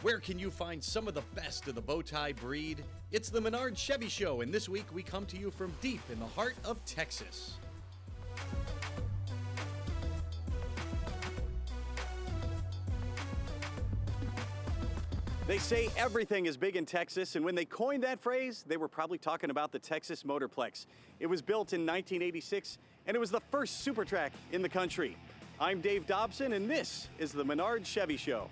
Where can you find some of the best of the bow tie breed? It's the Menards Chevy Show, and this week we come to you from deep in the heart of Texas. They say everything is big in Texas, and when they coined that phrase, they were probably talking about the Texas Motorplex. It was built in 1986, and it was the first super track in the country. I'm Dave Dobson, and this is the Menards Chevy Show.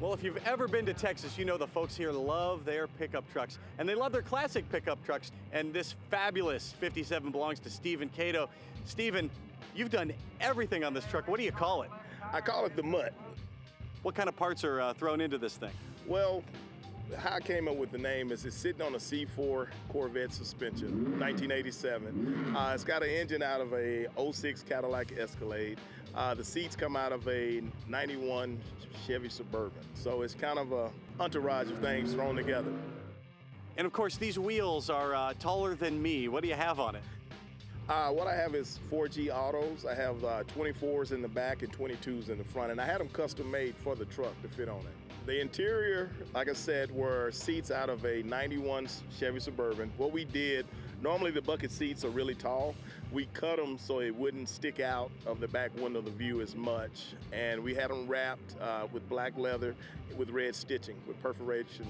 Well, if you've ever been to Texas, you know the folks here love their pickup trucks, and they love their classic pickup trucks, and this fabulous 57 belongs to Stephen Cato. Stephen, you've done everything on this truck. What do you call it? I call it the Mutt. What kind of parts are thrown into this thing? Well, how I came up with the name is it's sitting on a C4 Corvette suspension, 1987. It's got an engine out of a 06 Cadillac Escalade. The seats come out of a 91 Chevy Suburban. So it's kind of a entourage of things thrown together. And of course, these wheels are taller than me. What do you have on it? What I have is 4G autos. I have 24s in the back and 22s in the front, and I had them custom made for the truck to fit on it. The interior, like I said, were seats out of a 91 Chevy Suburban. What we did, normally the bucket seats are really tall. We cut them so it wouldn't stick out of the back window of the view as much. And we had them wrapped with black leather with red stitching with perforation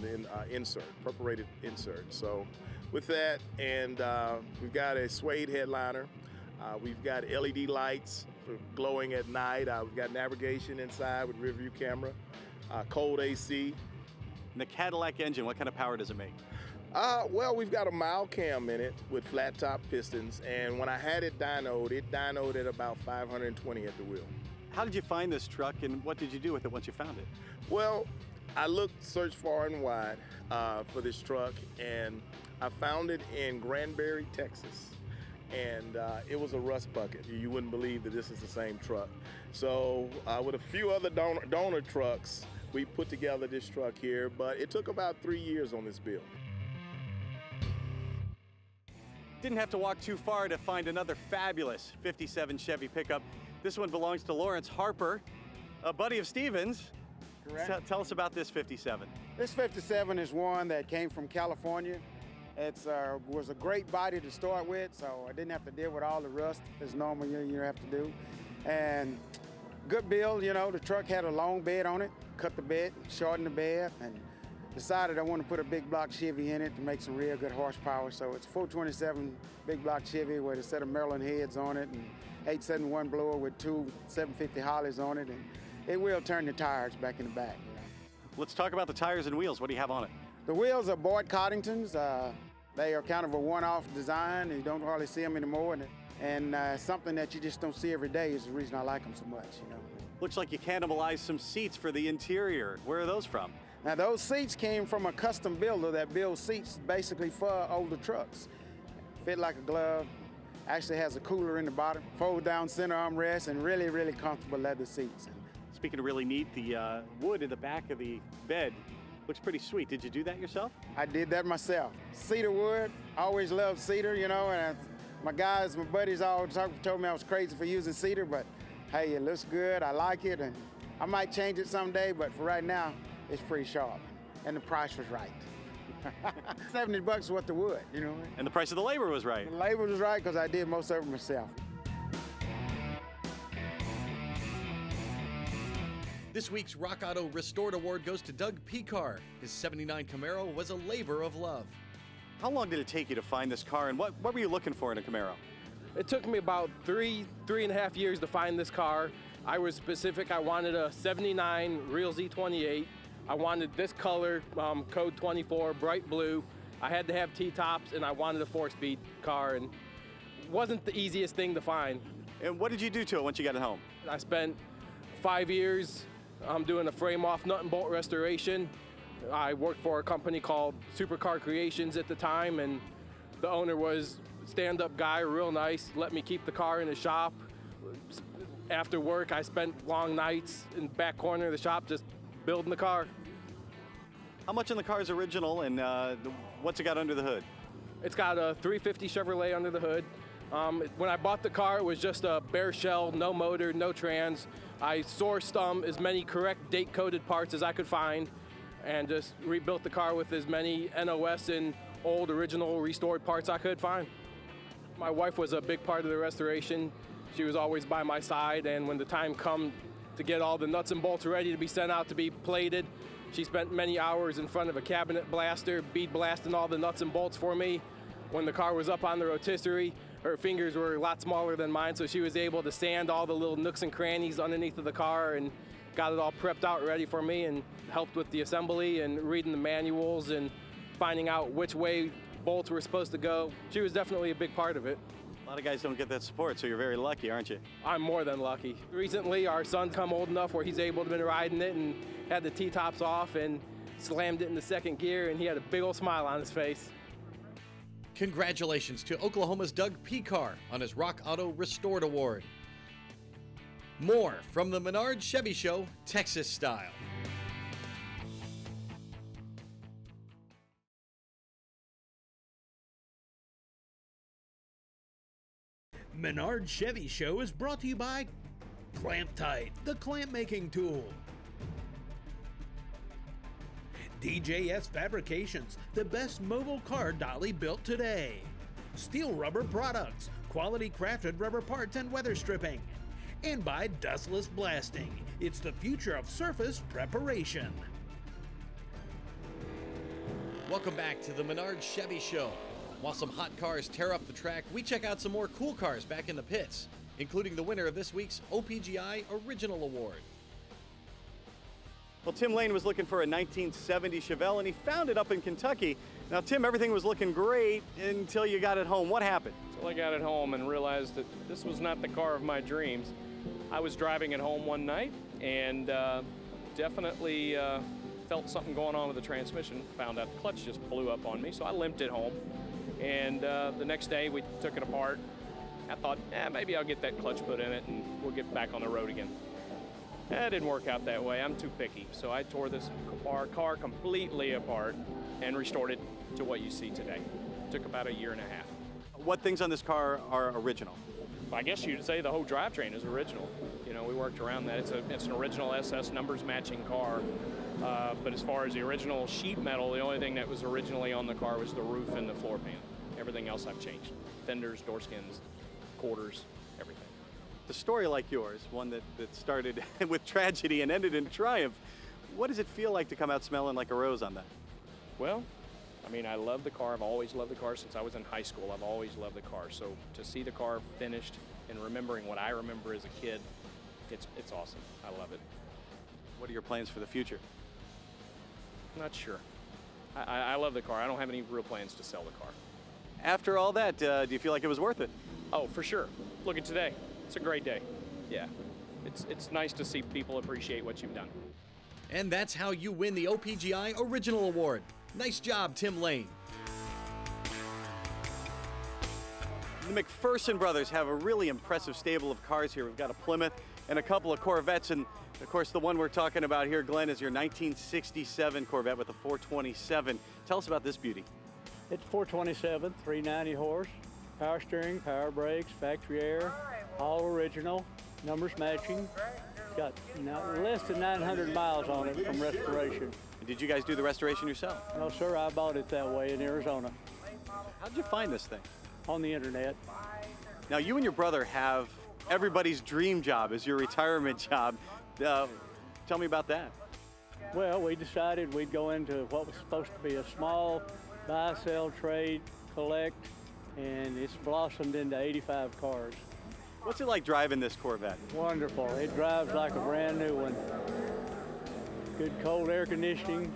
and perforated insert. So with that, and we've got a suede headliner. We've got LED lights for glowing at night. We've got navigation inside with rear view camera. Cold AC. And the Cadillac engine, what kind of power does it make? Well, we've got a mild cam in it with flat top pistons, and when I had it dynoed at about 520 at the wheel. How did you find this truck, and what did you do with it once you found it? Well, I searched far and wide for this truck, and I found it in Granbury, Texas. And it was a rust bucket. You wouldn't believe that this is the same truck. So with a few other donor trucks, we put together this truck here, but it took about 3 years on this build. Didn't have to walk too far to find another fabulous 57 Chevy pickup. This one belongs to Lawrence Harper, a buddy of Stephen's. Correct. Tell us about this 57. This 57 is one that came from California. It was a great body to start with, so I didn't have to deal with all the rust as normal you have to do. And good build, you know, the truck had a long bed on it, cut the bed, shortened the bed, and decided I wanted to put a big block Chevy in it to make some real good horsepower. So it's a 427 big block Chevy with a set of Maryland heads on it and 871 blower with two 750 Hollies on it, and it will turn the tires back in the back. You know? Let's talk about the tires and wheels. What do you have on it? The wheels are Boyd Coddingtons. They are kind of a one-off design. You don't hardly see them anymore, and something that you just don't see every day is the reason I like them so much. You know. Looks like you cannibalized some seats for the interior. Where are those from? Now those seats came from a custom builder that builds seats basically for older trucks. Fit like a glove. Actually has a cooler in the bottom, fold-down center armrest, and really, really comfortable leather seats. Speaking of really neat, the wood in the back of the bed looks pretty sweet. Did you do that yourself? I did that myself. Cedar wood, always loved cedar, you know, and my buddies all told me I was crazy for using cedar, but hey, it looks good, I like it, and I might change it someday, but for right now, it's pretty sharp, and the price was right. 70 bucks is what the wood, you know. And the price of the labor was right. The labor was right because I did most of it myself. This week's Rock Auto Restored Award goes to Doug Picar. His 79 Camaro was a labor of love. How long did it take you to find this car, and what were you looking for in a Camaro? It took me about three and a half years to find this car. I was specific. I wanted a 79 Real Z28. I wanted this color, code 24, bright blue. I had to have T-tops, and I wanted a 4-speed car, and it wasn't the easiest thing to find. And what did you do to it once you got it home? I spent 5 years doing a frame-off nut and bolt restoration. I worked for a company called Supercar Creations at the time, and the owner was a stand-up guy, real nice, let me keep the car in the shop. After work, I spent long nights in the back corner of the shop just building the car. How much in the car is original, and what's it got under the hood? It's got a 350 Chevrolet under the hood. When I bought the car, it was just a bare shell, no motor, no trans. I sourced as many correct date-coded parts as I could find and just rebuilt the car with as many NOS and old original restored parts I could find. My wife was a big part of the restoration. She was always by my side, and when the time come to get all the nuts and bolts ready to be sent out to be plated, she spent many hours in front of a cabinet blaster, bead blasting all the nuts and bolts for me. When the car was up on the rotisserie, her fingers were a lot smaller than mine, so she was able to sand all the little nooks and crannies underneath of the car and got it all prepped out ready for me, and helped with the assembly and reading the manuals and finding out which way bolts were supposed to go. She was definitely a big part of it. A lot of guys don't get that support, so you're very lucky, aren't you? I'm more than lucky. Recently, our son's come old enough where he's able to be riding it and had the T-tops off and slammed it in the second gear, and he had a big old smile on his face. Congratulations to Oklahoma's Doug Pekar on his Rock Auto Restored Award. More from the Menards Chevy Show, Texas style. Menards Chevy Show is brought to you by Clamp Tight, the clamp making tool. DJS Fabrications, the best mobile car dolly built today. Steel Rubber Products, quality crafted rubber parts and weather stripping. And by Dustless Blasting, it's the future of surface preparation. Welcome back to the Menards Chevy Show. While some hot cars tear up the track, we check out some more cool cars back in the pits, including the winner of this week's OPGI Original Award. Well, Tim Lane was looking for a 1970 Chevelle, and he found it up in Kentucky. Now, Tim, everything was looking great until you got it home. What happened? Until I got it home and realized that this was not the car of my dreams. I was driving it home one night and definitely felt something going on with the transmission. Found out the clutch just blew up on me, so I limped it home. And the next day we took it apart. I thought, maybe I'll get that clutch put in it and we'll get back on the road again. That didn't work out that way. I'm too picky. So I tore this car completely apart and restored it to what you see today. It took about a year and a half. What things on this car are original? I guess you'd say the whole drivetrain is original. You know, we worked around that. It's an original SS numbers matching car. But as far as the original sheet metal, the only thing that was originally on the car was the roof and the floor pan. Everything else I've changed. Fenders, door skins, quarters, everything. A story like yours, one that started with tragedy and ended in triumph, what does it feel like to come out smelling like a rose on that? Well, I mean, I love the car. I've always loved the car since I was in high school. I've always loved the car. So to see the car finished and remembering what I remember as a kid, it's awesome. I love it. What are your plans for the future? Not sure. I love the car. I don't have any real plans to sell the car. After all that, do you feel like it was worth it? Oh, for sure. Look at today. It's a great day. Yeah. It's nice to see people appreciate what you've done. And that's how you win the OPGI Original Award. Nice job, Tim Lane. The McPherson brothers have a really impressive stable of cars here. We've got a Plymouth and a couple of Corvettes, and of course the one we're talking about here, Glenn, is your 1967 Corvette with a 427. Tell us about this beauty. It's 427, 390 horse, power steering, power brakes, factory air, all original, numbers matching. It's got less than 900 miles on it from restoration. Did you guys do the restoration yourself? No, sir, I bought it that way in Arizona. How'd you find this thing? On the internet. Now, you and your brother have everybody's dream job as your retirement job. Tell me about that. Well, we decided we'd go into what was supposed to be a small buy, sell, trade, collect, and it's blossomed into 85 cars. What's it like driving this Corvette? Wonderful. It drives like a brand new one. Good cold air conditioning.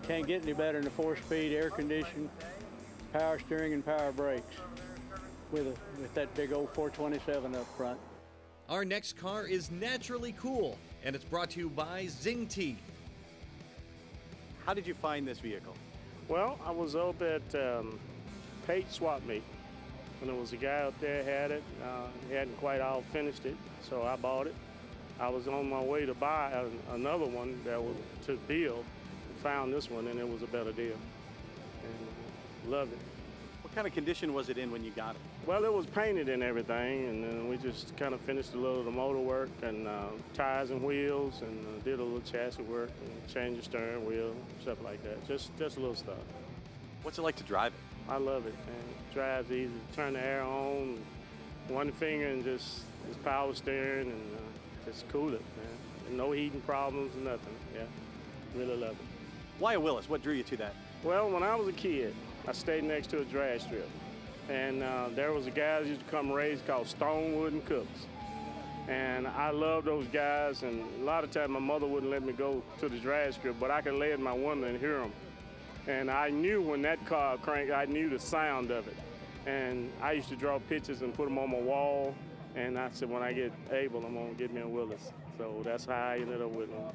Can't get any better than the 4-speed air conditioning, power steering and power brakes with that big old 427 up front. Our next car is naturally cool, and it's brought to you by Zing Tea. How did you find this vehicle? Well, I was up at Pate Swap Meet, and there was a guy up there had it. He hadn't quite all finished it, so I bought it. I was on my way to buy another one that was to build, and found this one, and it was a better deal, and loved it. What kind of condition was it in when you got it? Well, it was painted and everything, and then we just kind of finished a little of the motor work and tires and wheels, and did a little chassis work and changed the steering wheel, stuff like that. Just a little stuff. What's it like to drive it? I love it, man. It drives easy. Turn the air on, one finger, and just power steering, and just cool it, man. And no heating problems, nothing. Yeah, really love it. Why a Willis? What drew you to that? Well, when I was a kid, I stayed next to a drag strip. And there was a guy that used to come race called Stonewood and Cooks. And I loved those guys, and a lot of times my mother wouldn't let me go to the drag strip, but I could lay in my window and hear them. And I knew when that car cranked, I knew the sound of it. And I used to draw pictures and put them on my wall. And I said, when I get able, I'm gonna get me a Willis. So that's how I ended up with one.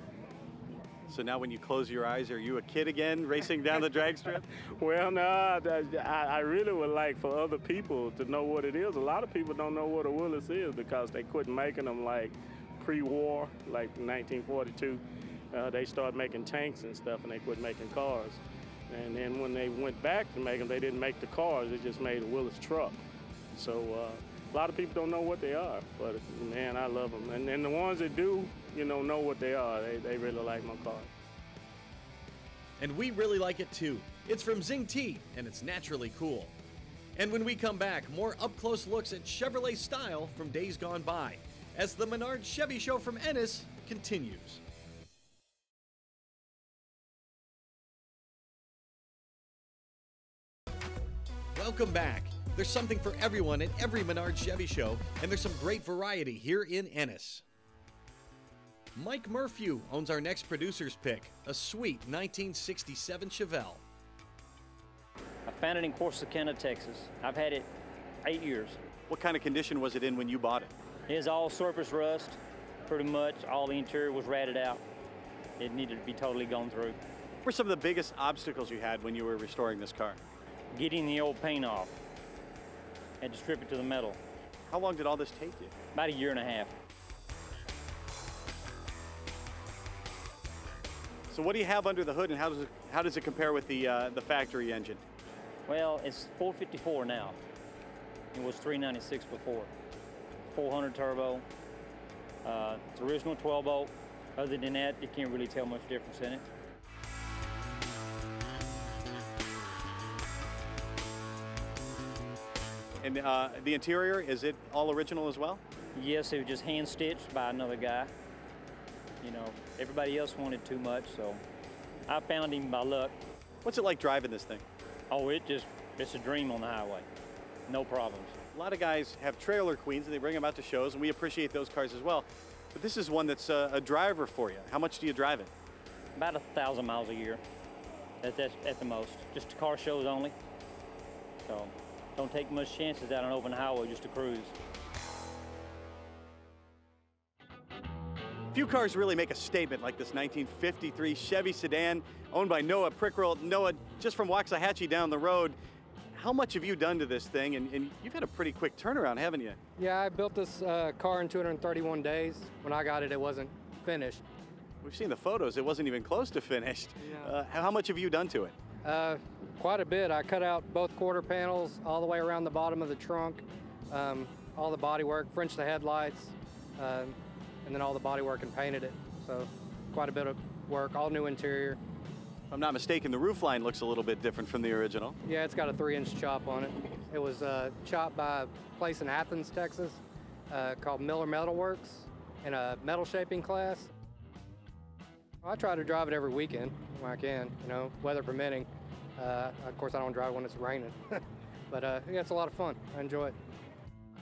So now when you close your eyes, are you a kid again racing down the drag strip? Well, no, I really would like for other people to know what it is. A lot of people don't know what a Willis is because they quit making them like pre-war, like 1942. They started making tanks and stuff, and they quit making cars. And then when they went back to make them, they didn't make the cars, they just made a Willis truck. So a lot of people don't know what they are, but man, I love them. And the ones that do, know what they are. They really like my car. And we really like it too. It's from Zing T, and it's naturally cool. And when we come back, more up-close looks at Chevrolet style from days gone by, as the Menards Chevy Show from Ennis continues. Welcome back. There's something for everyone at every Menards Chevy Show, and there's some great variety here in Ennis. Mike Murphy owns our next producer's pick, a sweet 1967 Chevelle. I found it in Corsicana, Texas. I've had it 8 years. What kind of condition was it in when you bought it? It is all surface rust, pretty much. All the interior was ratted out. It needed to be totally gone through. What were some of the biggest obstacles you had when you were restoring this car? Getting the old paint off. Had to strip it to the metal. How long did all this take you? About 1.5 years. So what do you have under the hood, and how does it compare with the factory engine? Well, it's 454 now. It was 396 before. 400 turbo. It's original 12-bolt. Other than that, you can't really tell much difference in it. And the interior, is it all original as well? Yes, it was just hand-stitched by another guy. Everybody else wanted too much, so I found him by luck. What's it like driving this thing? Oh, it's a dream on the highway. No problems. A lot of guys have trailer queens, and they bring them out to shows, and we appreciate those cars as well. But this is one that's a driver for you. How much do you drive it? About 1,000 miles a year. That's at the most. Just car shows only. So don't take much chances out on an open highway just to cruise. Few cars really make a statement like this 1953 Chevy sedan owned by Noah Prickroll. Noah, just from Waxahachie down the road, how much have you done to this thing? And you've had a pretty quick turnaround, haven't you? Yeah, I built this car in 231 days. When I got it, it wasn't finished. We've seen the photos. It wasn't even close to finished. Yeah. How much have you done to it? Quite a bit. I cut out both quarter panels all the way around the bottom of the trunk, all the bodywork, Frenched the headlights, and then all the bodywork and painted it. So quite a bit of work, all new interior. If I'm not mistaken, the roof line looks a little bit different from the original. Yeah, it's got a 3-inch chop on it. It was chopped by a place in Athens, Texas, called Miller Metal Works in a metal shaping class. I try to drive it every weekend when I can, weather permitting. Of course, I don't drive when it's raining, but yeah, it's a lot of fun. I enjoy it.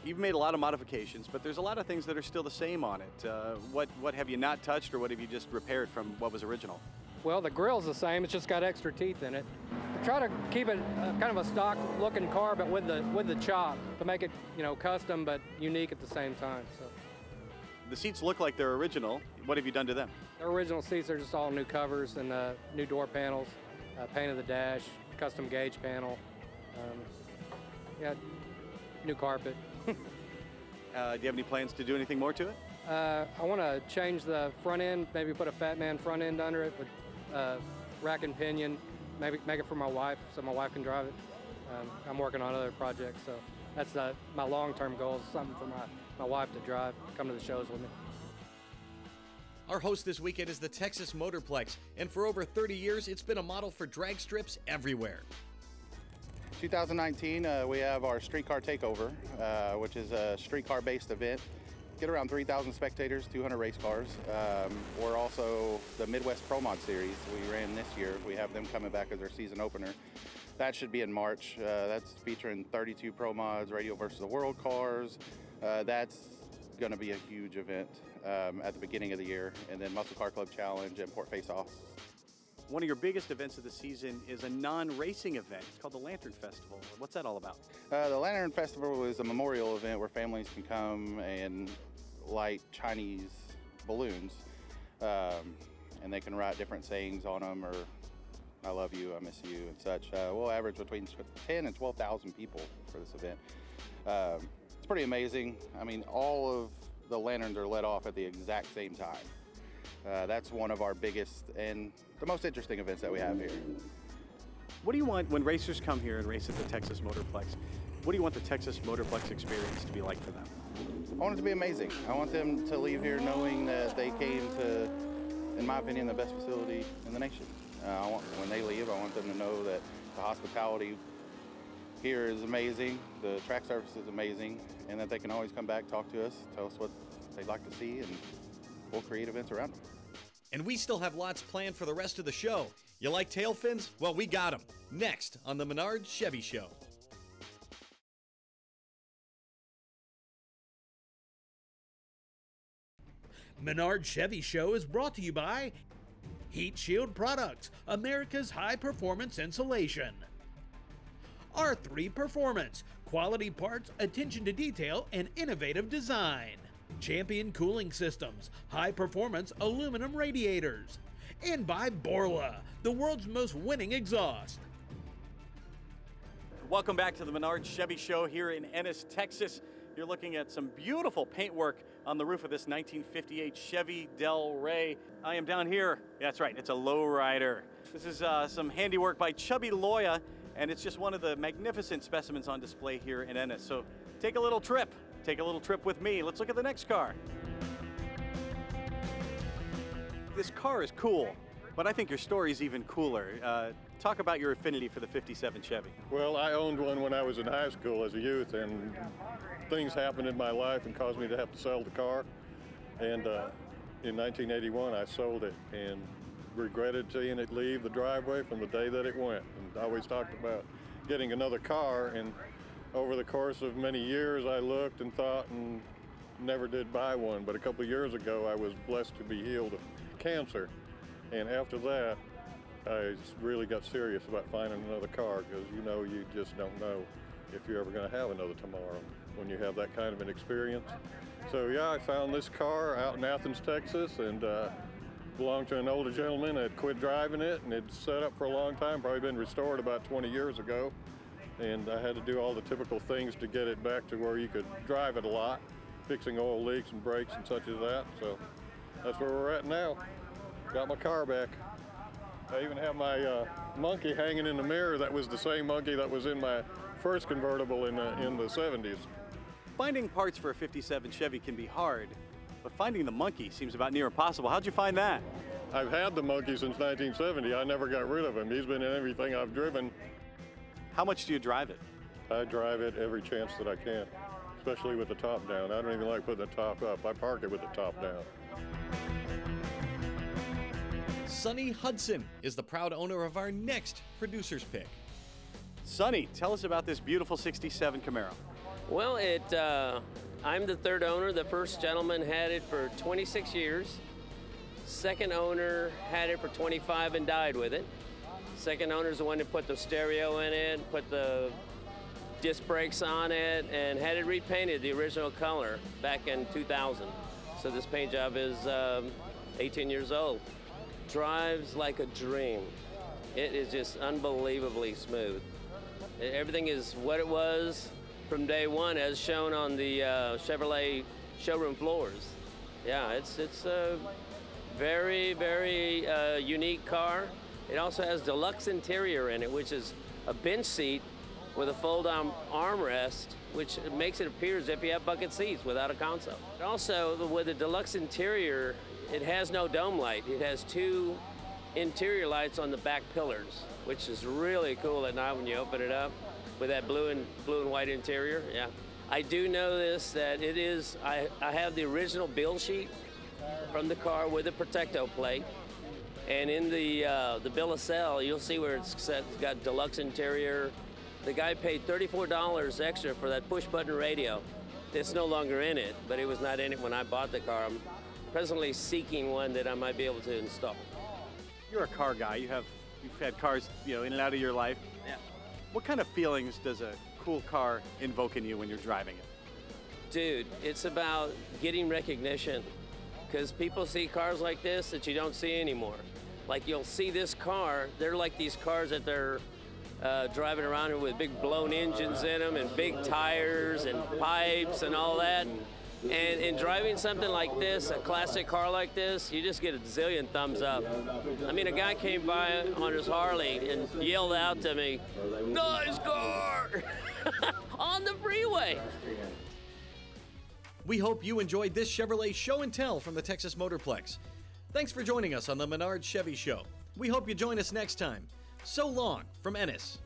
You've made a lot of modifications, but there's a lot of things that are still the same on it. What have you not touched, or what have you just repaired from what was original? Well, the grill's the same. It's just got extra teeth in it. I try to keep it kind of a stock-looking car, but with the chop to make it, custom but unique at the same time. So. The seats look like they're original. What have you done to them? The original seats are just all new covers and new door panels, paint of the dash, custom gauge panel. Yeah, new carpet. Do you have any plans to do anything more to it? I want to change the front end, maybe put a Fat Man front end under it with rack and pinion, maybe make it for my wife so my wife can drive it. I'm working on other projects, so that's my long-term goal is something for my wife to drive, come to the shows with me. Our host this weekend is the Texas Motorplex, and for over 30 years, it's been a model for drag strips everywhere. 2019, we have our Streetcar Takeover, which is a streetcar-based event. Get around 3,000 spectators, 200 race cars. We're also the Midwest Pro Mod Series we ran this year. We have them coming back as our season opener. That should be in March. That's featuring 32 Pro Mods, Radio versus the World cars. That's going to be a huge event at the beginning of the year, and then Muscle Car Club Challenge and Port Face-Offs. One of your biggest events of the season is a non-racing event. It's called the Lantern Festival. What's that all about? The Lantern Festival is a memorial event where families can come and light Chinese balloons, and they can write different sayings on them, or I love you, I miss you, and such. We'll average between 10 and 12,000 people for this event. It's pretty amazing. I mean, all of the lanterns are let off at the exact same time. That's one of our biggest and the most interesting events that we have here. What do you want when racers come here and race at the Texas Motorplex? What do you want the Texas Motorplex experience to be like for them? I want it to be amazing. I want them to leave here knowing that they came to, in my opinion, the best facility in the nation. When they leave, I want them to know that the hospitality here is amazing, the track service is amazing, and that they can always come back, talk to us, tell us what they'd like to see, and we'll create events around them. And we still have lots planned for the rest of the show. You like tail fins? Well, we got them. Next on the Menards Chevy Show. Menards Chevy Show is brought to you by Heat Shield Products, America's high-performance insulation. R3 Performance, quality parts, attention to detail, and innovative design. Champion Cooling Systems, high-performance aluminum radiators. And by Borla, the world's most winning exhaust. Welcome back to the Menards Chevy Show here in Ennis, Texas. You're looking at some beautiful paintwork on the roof of this 1958 Chevy Del Rey. I am down here. That's right, it's a lowrider. This is some handiwork by Chubby Loya, and it's just one of the magnificent specimens on display here in Ennis. So take a little trip. Take a little trip with me. Let's look at the next car. This car is cool, but I think your story is even cooler. Talk about your affinity for the 57 Chevy. Well, I owned one when I was in high school as a youth, and things happened in my life and caused me to have to sell the car. And in 1981, I sold it and regretted seeing it leave the driveway from the day that it went. And I always talked about getting another car, and over the course of many years, I looked and thought and never did buy one. But a couple of years ago, I was blessed to be healed of cancer. And after that, I really got serious about finding another car, because you just don't know if you're ever going to have another tomorrow when you have that kind of an experience. So yeah, I found this car out in Athens, Texas, and belonged to an older gentleman that quit driving it, and it's set up for a long time, probably been restored about 20 years ago. And I had to do all the typical things to get it back to where you could drive it a lot, fixing oil leaks and brakes and such as that. So that's where we're at now. Got my car back. I even have my monkey hanging in the mirror. That was the same monkey that was in my first convertible in the 70s. Finding parts for a 57 Chevy can be hard, but finding the monkey seems about near impossible. How'd you find that? I've had the monkey since 1970. I never got rid of him. He's been in everything I've driven. How much do you drive it? I drive it every chance that I can, especially with the top down. I don't even like putting the top up. I park it with the top down. Sonny Hudson is the proud owner of our next producer's pick. Sonny, tell us about this beautiful 67 Camaro. Well, I'm the third owner. The first gentleman had it for 26 years. Second owner had it for 25 and died with it. Second owner's the one who put the stereo in it, put the disc brakes on it, and had it repainted the original color back in 2000. So this paint job is 18 years old. Drives like a dream. It is just unbelievably smooth. Everything is what it was from day one, as shown on the Chevrolet showroom floors. Yeah, it's a very, very unique car. It also has deluxe interior in it, which is a bench seat with a fold-down armrest, which makes it appear as if you have bucket seats without a console. Also, with the deluxe interior, it has no dome light. It has 2 interior lights on the back pillars, which is really cool at night when you open it up with that blue and white interior. Yeah, I do know this, that it is. I have the original build sheet from the car with a Protecto plate, and in the bill of sale, you'll see where it's got deluxe interior. The guy paid $34 extra for that push-button radio. It's no longer in it, but it was not in it when I bought the car. I'm presently seeking one that I might be able to install. You're a car guy. You've had cars, in and out of your life. Yeah. What kind of feelings does a cool car invoke in you when you're driving it? Dude, it's about getting recognition, because people see cars like this that you don't see anymore. Like, you'll see this car, they're like these cars that they're driving around with big blown engines in them and big tires and pipes and all that. And in driving something like this, a classic car like this, you just get a zillion thumbs up. I mean, a guy came by on his Harley and yelled out to me, "Nice car!" on the freeway. We hope you enjoyed this Chevrolet show and tell from the Texas Motorplex. Thanks for joining us on the Menards Chevy Show. We hope you join us next time. So long from Ennis.